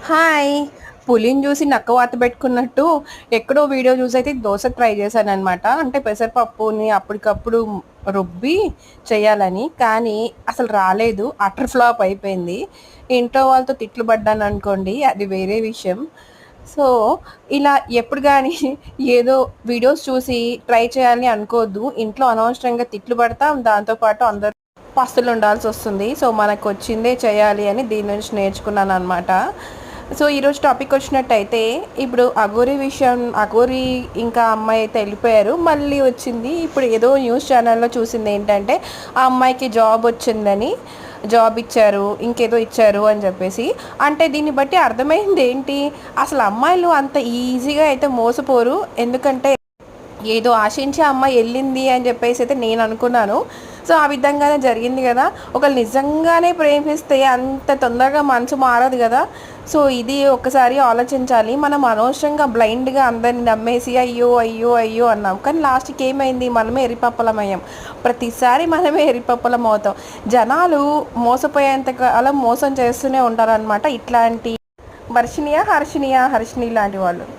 Hi! పులిని చూసి నక్క వాత పెట్టుకున్నట్టు ఎక్కడో వీడియో చూసి అయితే దోస ట్రై చేశాననమాట. అంటే పెసరపప్పుని అప్పటికప్పుడు రుబ్బి చేయాలని. కానీ అసలు రాలేదు. అటర్ ఫ్లాప్ అయిపోయింది. ఇంట్లో వాళ్ళతో తిట్లు పడ్డాననుకోండి, అది వేరే విషయం. సో, ఇలా ఎప్పుడు గానీ ఏదో వీడియోస్ చూసి ట్రై చేయాలని అనుకోవద్దు. ఇంట్లో అనవసరంగా తిట్లు పడతాం. దాంతో పాటు అందరూ పస్తులుండాల్సొస్తుంది. సో, మనకొచ్చిందే చేయాలి అని దీని నుంచి నేర్చుకున్నాననమాట. సో, ఈరోజు టాపిక్ వచ్చినట్టయితే, ఇప్పుడు అఘోరి విషయం అఘోరి ఇంకా అమ్మాయి అయితే వెళ్ళిపోయారు. మళ్ళీ వచ్చింది. ఇప్పుడు ఏదో న్యూస్ ఛానల్‌లో చూసింది ఏంటంటే, ఆ అమ్మాయికి జాబ్ వచ్చిందని, జాబ్ ఇచ్చారు, ఇంకేదో ఇచ్చారు అని చెప్పేసి. అంటే దీన్ని బట్టి అర్థమైంది ఏంటి? అసలు అమ్మాయిలు అంత ఈజీగా అయితే మోసపోరు. ఎందుకంటే ఏదో ఆశించి ఆ అమ్మాయి వెళ్ళింది అని చెప్పేసి అయితే నేను అనుకున్నాను. సో, ఆ విధంగానే జరిగింది కదా! ఒకళ్ళు నిజంగానే ప్రేమిస్తే అంత తొందరగా మనసు మారదు కదా! సో, ఇది ఒక్కసారి ఆలోచించాలి. మనం అనవసరంగా బ్లైండ్‌గా అందరిని నమ్మేసి అయ్యో! అయ్యో! అయ్యో! అన్నాం. కానీ లాస్ట్‌కి ఏమైంది? మనమే ఎర్రిపప్పలమయ్యాం. ప్రతిసారి మనమే ఎర్రిపప్పలం అవుతాం. జనాలు మోసపోయేంత కాలం మోసం చేస్తూనే ఉంటారనమాట. ఇట్లాంటి హర్షిణి లాంటి వాళ్ళు.